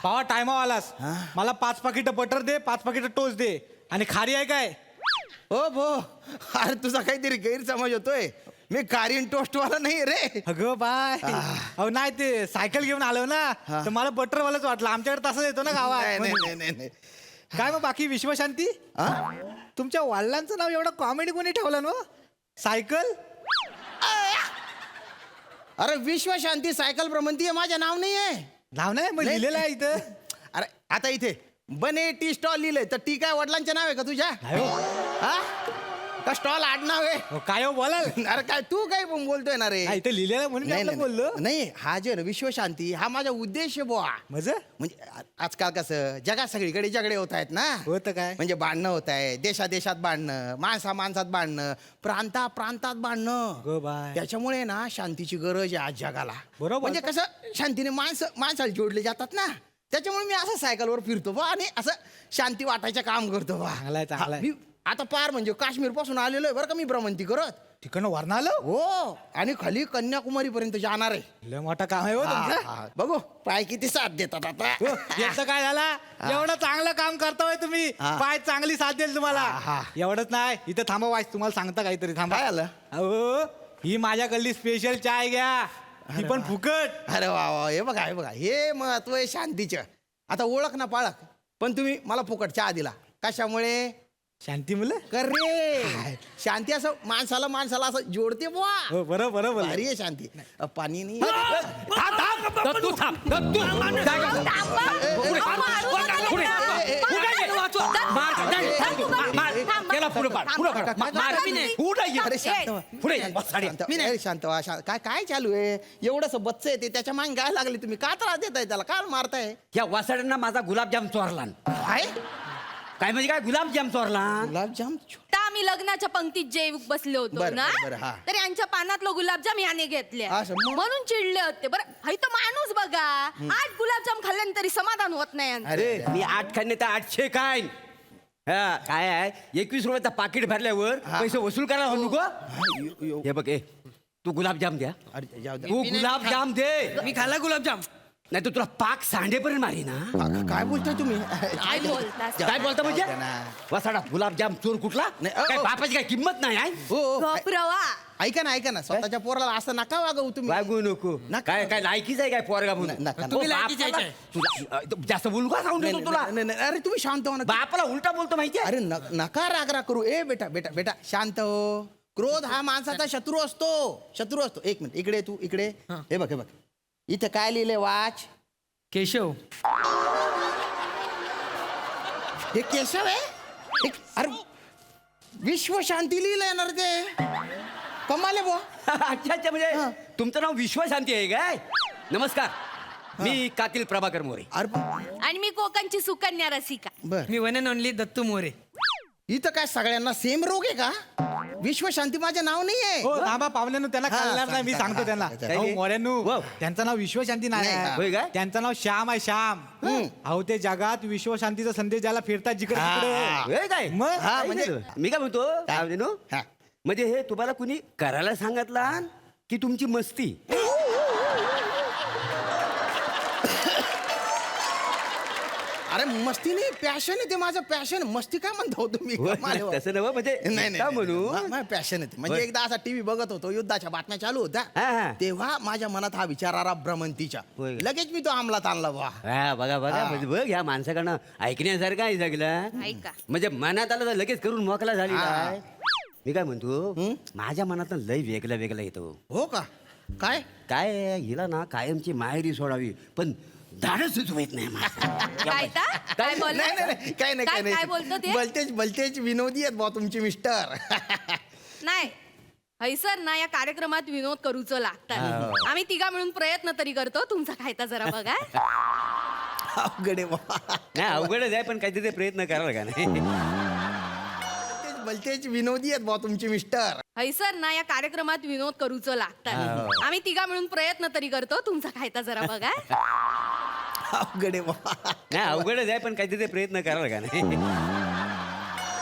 पावा टायमा आलास. मला 5 पाकिट बटर दे, 5 पाकिट टोस्ट दे. आणि खारी आहे काय? हो भो, अरे तुझा काहीतरी गैरसमज होतोय. मी कारीन टोस्टवाला नाही रे. अगं बाय. अहो नाही, ते सायकल घेऊन आलो ना, तर मला बटरवालाच वाटलं. आमच्याकडे तसंच येतो ना गावात. नाही. काय मग बाकी विश्वशांती? तुमच्या वडिलांचं नाव एवढं कॉमेडी कोणी ठेवलं ना? सायकल. अरे विश्वशांती सायकल भ्रमंती माझं नाव नाही आहे. नाव नाही मग लिहिलेलं आहे इथं. अरे आता इथे बने टी स्टॉल लिहिलंय, तर टी काय वडिलांचे नाव आहे का तुझ्या? नाही हो. हा का स्टॉल आडनाव आहे? हो, काय हो बोलाल? अरे काय तू काय पण बोलतोय ना रे? इथं लिहिलेलं म्हणून मी आपलं बोललो. नाही, हा जे विश्वशांती हा माझा उद्देश आहे बुवा. म्हणजे आजकाल कसं जगात सगळीकडे झगडे होत आहेत ना. होतं काय? म्हणजे भांडणं होत आहे, देशात भांडणं, माणसात भांडणं, प्रांतात भांडणं. त्याच्यामुळे ना शांतीची गरज आहे आज जगाला. बरोबर. म्हणजे कसं शांतीने माणसाला जोडले जातात ना. त्याच्यामुळे मी असं सायकलवर फिरतो बा आणि असं शांती वाटायचं काम करतो बा. चांगलाय. मी आता पार म्हणजे काश्मीर पासून आलेलो आहे बरं का मी भ्रमंती करत. ठिकाण वरण आलं हो, आणि खाली कन्याकुमारी पर्यंत जाणार आहे. लय मोठा काम आहे हो तुमचं. बघू पाय किती साथ देतात आता. याचं काय झाला? एवढं चांगलं काम करताय तुम्ही, पाय चांगली साथ देईल तुम्हाला. एवढंच नाही, इथं थांबा वाईस, तुम्हाला सांगता काहीतरी. थांबा. काय आलं? अहो ही माझ्याकडली स्पेशल चाय घ्या, ती पण फुकट. अरे वा, हे बघा हे महत्व आहे शांतीचं. आता ओळख ना पाळख, पण तुम्ही मला फुकट चहा दिला कशामुळे? शांती मुलं कर रे. शांती असं माणसाला असं जोडते बुवा. बरोबर. भारी आहे शांती. पाणी नाही. शांत व्हा. काय चालू आहे? एवढंच बच्च आहे ते, त्याच्या मागे काय लागले तुम्ही? का त्रास देताय त्याला? काय मारताय? या वासाड्यांना माझा गुलाबजाम चोरला. काय म्हणजे काय गुलाबजाम चोरला? गुलाबजाम आम्ही लग्नाच्या पंक्तीत जे बसले होतो बरं, ना, बरं, हा. तर यांच्या पानातलं गुलाबजाम याने घेतले असं मग? म्हणून चिडले होते. बरं हाय तो माणूस बघा, 8 गुलाबजाम खाल्ल्यानंतर तरी समाधान होत नाही यांचं. अरे मी 8 खाणे तर 800 काय. हा काय आहे, 21 रुपयाचा पाकिट भरल्यावर पैसे वसूल करायला हो नको. हे बघ, तू गुलाबजाम द्या. अरे जाऊ दे. तू गुलाबजाम दे. मी खाल्ला गुलाबजाम. नाही तर तुला पाक सांडेपर्यंत मारी ना. काय बोलताय तुम्ही? काय बोलतास? काय बोलता म्हणजे? जाऊ दे ना. वसाडा गुलाबजाम चोर कुठला? नाही, काय बापाची काय किंमत नाही आहे? हो, गप्रवा. ऐका ना स्वतःच्या पोराला असं नका वागवू तुम्ही. वागू नको. नका. काय लायकीच आहे काय पोरगा म्हणून? नका. तुम्ही लायकीचे बापाला- तुला- जास्त बोलू का सांगून देतो तुला? नाही, अरे तुम्ही शांत हो ना. बापाला उलटा बोलतो माहितीये? अरे नका राग करू. बेटा शांत हो. क्रोध हा माणसाचा शत्रू असतो. एक मिनिट इकडे तू इकडे. हे बघ इथे काय लिहिलंय वाच. केशव. हे केशव आहे? अरे विश्व शांती लिहिलंय ना रे ते. कमाल आहे बुवा. अच्छा म्हणजे तुमचं नाव विश्वशांती आहे काय? नमस्कार, मी कातील प्रभाकर मोरे. अरे आणि मी कोकणची सुकन्या रसिका. बर, मी one and only Dattu More. इथं काय सगळ्यांना सेम रोग आहे का? विश्व शांती माझं नाव नाही आहे. हो थांबा, पाहुण्यांनो त्यांना कळणार नाही, मी सांगतो त्यांना. काय? मोऱ्यांनो, वाव. त्यांचं नाव विश्वशांती नाही नाही, आहे. होय काय? त्यांचं नाव श्याम आहे, श्याम. अहो ते जगात विश्वशांतीचा संदेश द्यायला फिरतात जिकडे तिकडे. होय काय? मग? हा, म्हणजे- मी काय म्हणतो, काय म्हणते नो? हा. म्हणजे हे तुम्हाला कुणी करायला सांगितला की तुमची मस्ती? अरे मस्ती नाही, पॅशन आहे ते. माझं पॅशन. मस्ती काय म्हणतो तुम्ही? कमाल आहे बुवा. तसं नव्ह, म्हणजे का म्हणू? नाही पॅशन आहे ते. म्हणजे होय. एकदा असा टीव्ही बघत होतो, युद्धाच्या बातम्या चालू हा, हा. होत्या. तेव्हा माझ्या मनात हा विचार आला भ्रमंतीच्या. होय. लगेच मी तो अंमलात आणला वा. हा बघा म्हणजे बघ, ह्या माणसाकडनं ऐकण्यासारखं आहे सगळं. ऐका. म्हणजे मनात आलं तर लगेच करून मोकला झाली हा. काय? मी काय म्हणतो, माझ्या मनात लय वेगळा येतो. हो का? काय? काय हिला ना कायमची माहेरी सोडावी, पण धाडसच होत नाही माझं. काय ता? काय बोलला? नाही काय काय बोलतो ते? भलतेच विनोदी आहेत बा तुमचे मिस्टर. नाही हैसर ना, या कार्यक्रमात विनोद करूच लागतात. आम्ही तिघा मिळून प्रयत्न तरी करतो. तुमचा खायचा जरा बघा. अवघड आहे बा. नाही अवघडच आहे, पण काहीतरी प्रयत्न कराल का नाही? भलतेच विनोदी आहेत बा तुमचे मिस्टर. हैसर ना, या कार्यक्रमात विनोद करूच लागतात. आम्ही तिघा मिळून प्रयत्न तरी करतो. तुमचा खायचा जरा बघा. अवघड आहे बा. नाही अवघडच आहे, पण काहीतरी प्रयत्न कराल का नाही?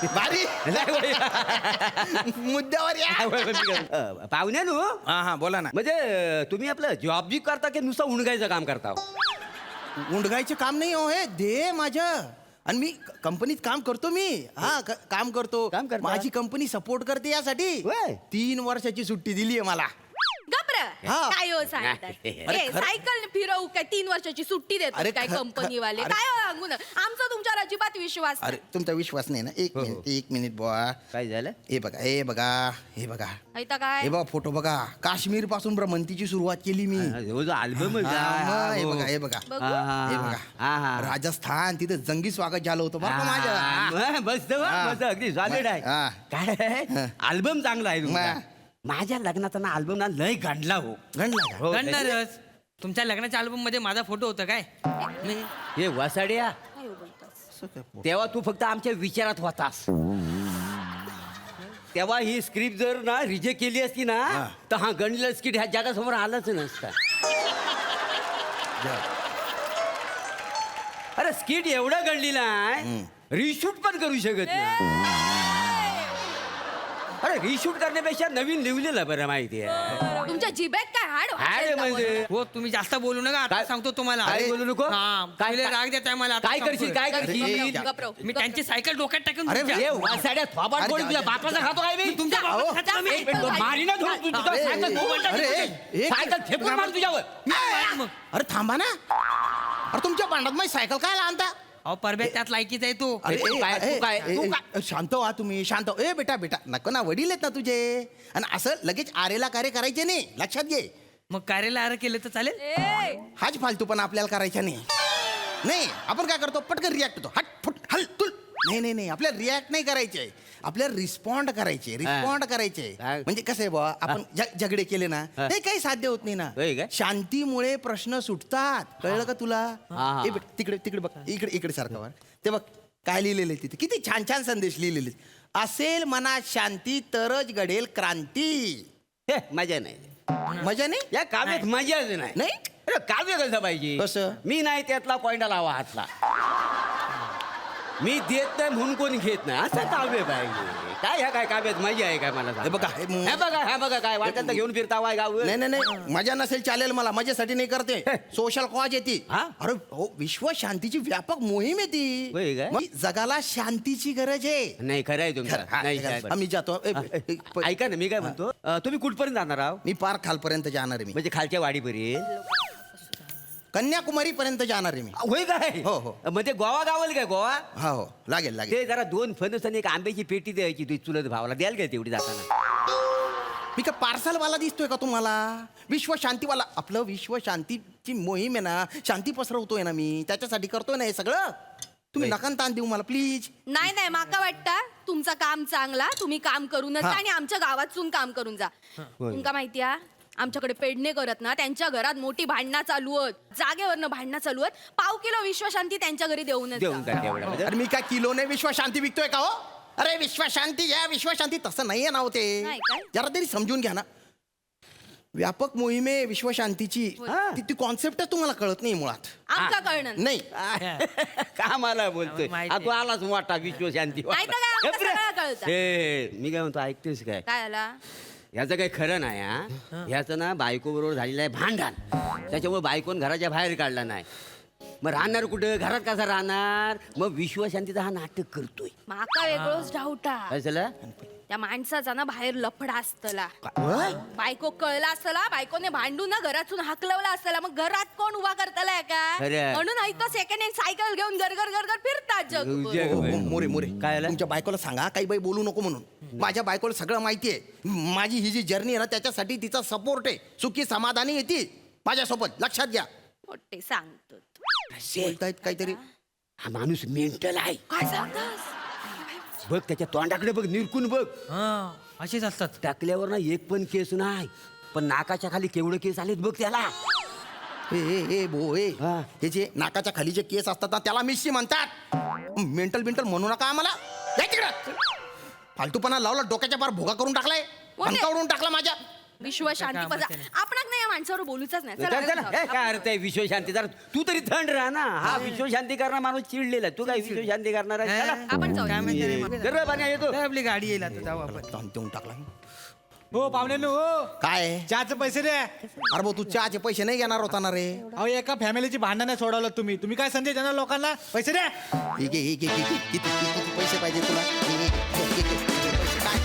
भारी नाही होय. मुद्द्यावर या पाहुण्या नु हा हा बोला ना. म्हणजे तुम्ही आपलं जॉब बी करता की नुसतं उणगायचं काम करता उंडगायचे काम नाही हो हे दे माझं. आणि मी कंपनीत काम करतो मी. हा काम करतो. काम करता? माझी कंपनी सपोर्ट करते यासाठी. होय. 3 वर्षाची सुट्टी दिली आहे मला. गप्र हा. काय हो सांगतात अरे ए, सायकल फिरवू काय 3 वर्षाची सुट्टी अरे देतात काय ख- ख- कंपनीवाले अरे- काय हो सांगू ना आमचा तुमच्यावर अजिबात विश्वास अरे नाही. तुमचा विश्वास नाही ना. एक मिनिट बुवा. काय झालं हे बघा हे बघा हे बघा ऐता काय हे बघा फोटो बघा. काश्मीर पासून भ्रमंतीची सुरुवात केली मी. अल्बम हे बघा हे बघा बघू. हे बघा राजस्थान तिथे जंगी स्वागत झालं होतं बरं का माझं. मस्त हा. मस्त अगदी सॉलिड आहे हा. काय अल्बम चांगला आहे तुमचा. हा. माझ्या लग्नाचा ना अल्बम ना लय गांडला हो गणला का? हो, गणणारच. तुमच्या लग्नाच्या अल्बम मध्ये माझा फोटो होता काय नाही. हे वसाड्या काय हो बोलतोस? तेव्हा तू फक्त आमच्या विचारात होतास तेव्हा ही स्क्रिप्ट जर ना रिजेक्ट केली असती ना तर हा गणलेला स्किट ह्या जगासमोर आलाच नसता. अरे स्किट एवढं गणलेलं आहे रिशूट पण करू शकत नाही. अरे रिशूट करण्यापेक्षा नवीन लिहिलेलं बरं माहिती आहे. तुमच्या जिभेत काय हाड अरे म्हणजे हो तुम्ही जास्त बोलू नका आता काय? सांगतो तुम्हाला. काय बोलू नको? हा, काय- पहिले राग देताय मला आता काय सांगतोय. करशील काय करशील मी त्यांची सायकल डोक्यात टाकून अरे, तुमच्या- ए, वासाड्या थोबाड अरे, कोणी तुझ्या जा- बापाचा खातो काय मी तुमच्या बाबाला खातो मी. एक मिनिट, मारीनं धरून तू तुझं अरे, सायकल थोबाड टाकीन अरे, तुझी. एक- सायकल फेकून मार तुझ्यावर मग अरे थांबा ना. अरे तुमच्या भांडात माझी सायकल काय आणता? अहो परबे त्यात लायकीच आहे तू. अरे तू काय- तू काय- तू शांत व्हा तुम्ही शांत व्हा. ए बेटा बेटा नको ना वडील आहेत ना तुझे. आणि असं लगेच आरेला कार्य करायचे नाही लक्षात घे. मग कार्याला आर केलं तर चालेल. ए, हाच फालतूपणा आपल्याला करायचा नाही. नाही आपण काय करतो पटकन रिॲक्ट होतो. हट फुट हल तुल. नाही आपल्याला रिॲक्ट नाही करायचे. आपल्याला रिस्पॉन्ड करायचे. रिस्पॉन्ड करायचे. काय? म्हणजे कसं आहे बुवा आपण झगडे केले ना ते काही साध्य होत नाही होय ना. काय? शांतीमुळे प्रश्न सुटतात. कळलं का तुला? हा. ए बेटा, तिकडे तिकडे बघ इकडे सारखं ते बघ काय लिहिलेलं आहे तिथे. किती छान छान संदेश लिहिलेले आहेत. असेल मनात शांती तरच घडेल क्रांती. हे, मजा नाही मजा नाही. या काव्यात मजाच नाही नाही? अरे काव्य कसं पाहिजे कसं? मी नाही त्यातला पॉइंट लावा हातला मी देत नाही म्हणून कोणी घेत नाही असं काव्य पाहिजे. काय ह्या काय काव्यात मजा आहे काय मला सांग. हे बघा, हे बघा काय वाटत तर घेऊन फिरता वाय गाव नाही मजा नसेल चालेल मला. मजेसाठी नाही करते. सोशल कॉज येते. हा? अरे हो विश्व शांतीची व्यापक मोहीम होय येते. काय? मग जगाला शांतीची गरज आहे. नाही खरं आहे खरं, तुमचं हा, नाही खरं. साहेब. आम्ही जातो. ऐका ना मी काय म्हणतो तुम्ही कुठपर्यंत जाणार आहो मी पार खालपर्यंत जाणार आहे. मी म्हणजे खालच्या वाडीपर्यंत कन्याकुमारी पर्यंत जाणार आहे मी. होय काय हो, हो. म्हणजे गोवा गावल काय गोवा हा हो लागेल लागेल. ते जरा 2 फणस आणि एक आंब्याची पेटी द्यायची तुझी चुलत भावाला द्याल काय तेवढी जाताना. मी काय पार्सलवाला दिसतोय का तुम्हाला? विश्व शांतीवाला. आपलं विश्व शांतीची मोहीम आहे ना. शांती पसरवतोय ना मी. त्याच्यासाठी करतोय ना हे सगळं. तुम्ही होय. नका ताण देऊ मला प्लीज. नाही माका वाटतं तुमचं काम चांगला तुम्ही काम करूनच जा हा. आणि आमच्या गावातून काम करून जा. तुमका माहितीया आमच्याकडे पेडणे करत ना त्यांच्या घरात मोठी भांडणं चालू आहेत. जागेवरनं भांडणं चालू आहेत. पाव किलो विश्वशांती त्यांच्या घरी देऊनच देऊन जा. काय तेवढं म्हणजे अरे मी काय किलोने विश्व शांती विकतोय का हो? अरे विश्व शांती या विश्व शांती तसं नाहीये ना होते. नाही काय? जरा तरी समजून घ्या ना. व्यापक मोहीम आहे विश्व शांतीची. ती कॉन्सेप्टच तुम्हाला कळत नाही मुळात. आमका कळणं नाही का मला बोलतोय माहिती आहे. तू आलाच मोठा विश्व शांती नाही तर काय, आमचं सगळं कळतं. हे मी काय म्हणतो ऐकतेस काय काय आला ह्याचं काही खरं नाही हा ह्याचं ना बायको बरोबर झालेलं आहे भांडण. त्याच्यामुळे बायकोन घराच्या बाहेर काढला नाही. मग राहणार कुठं घरात कसा राहणार. मग विश्वशांतीचा हा नाटक करतोय. माका वेगळंच डाऊटा काय झालं त्या माणसाचा ना बाहेर लफडा असतला. बायको कळला असतला बायकोने भांडून ना घरातून हाकलवला असतला. मग घरात कोण उभा करतलाय का? खरंय. म्हणून ऐकतो सेकंड हँड सायकल घेऊन गरगर फिरतात जगभर. जग- मोरे मोरे काय झालं? तुमच्या बायकोला सांगा काही बाई बोलू नको म्हणून. माझ्या बायकोला सगळं माहिती आहे. माझी ही जी जर्नी आहे ना त्याच्यासाठी तिचा सपोर्ट आहे. सुखी समाधानी येते माझ्यासोबत. लक्षात घ्या. मोठे सांगतो बोलतायत काहीतरी. हा माणूस मेंटल आहे. काय सांगतास बघ त्याच्या तोंडाकडे बघ निरकून बघ. हा असेच असतात. टाकल्यावर ना एक पण केस नाही पण नाकाच्या खाली केवढे केस आलेत बघ त्याला. ए भो ए हा. हे जे नाकाच्या खाली जे केस असतात ना त्याला मिशी म्हणतात. मेंटल म्हणू नका आम्हाला. जा तिकडं. फालतूपणा लावला डोक्याच्या पार भोगा करून टाकलाय. मोठे. पंकावरून टाकला माझ्या. विश्व शांती कामाचं पजा नाही. आपणाक नाही या माणसावर बोलूच नाही चला, चला, चला. चला. ए, काय अर्थ आहे विश्वशांती? जरा तू तरी थंड राहा ना. हा विश्वशांती करणार माणूस चिडलेला आहे. तू काय विश्वशांती करणार आहे? चला. आपण जाऊया. काय माहिती रे मला. जरा पाणी येतो. काय आपली गाडी येईल आता, जाऊ आपण. देऊन टाकला हो पाहुण्यांनो हो काय चहाचे पैसे द्या. अरे भाऊ तू चहाचे पैसे नाही घेणार होता ना रे अहो एका फॅमिलीची भांडण नाही सोडवलं तुम्ही काय संदेश देणार लोकांना? पैसे द्या. ठीक आहे ठीक आहे, ठीक आहे. किती पैसे पाहिजे तुला काय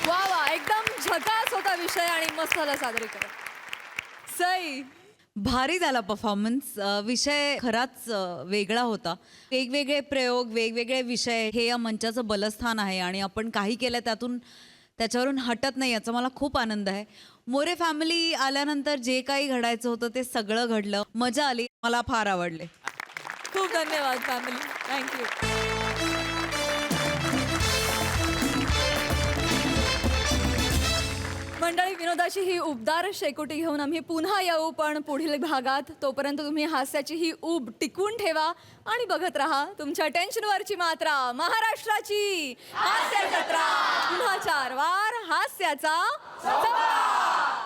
वा वा एकदम झकास होता विषय आणि मस्त झालं सादरीकरण. सई भारी झाला परफॉर्मन्स. विषय खराच वेगळा होता. वेगवेगळे प्रयोग, वेगवेगळे विषय हे या मंचाचं बलस्थान आहे आणि आपण काही केलं त्याच्यावरून हटत नाही याचा मला खूप आनंद आहे. मोरे फॅमिली आल्यानंतर जे काही घडायचं होतं ते सगळं घडलं. मजा आली. मला फार आवडले. खूप धन्यवाद फॅमिली. थँक्यू. मंडळी विनोदाची ही उबदार शेकोटी घेऊन आम्ही पुन्हा येऊ पण पुढील भागात. तोपर्यंत तुम्ही हास्याची ही ऊब टिकवून ठेवा आणि बघत राहा तुमच्या टेन्शनवरची मात्रा महाराष्ट्राची हास्य जत्रा. पुन्हा 4 वार हास्याचा सप्ताह.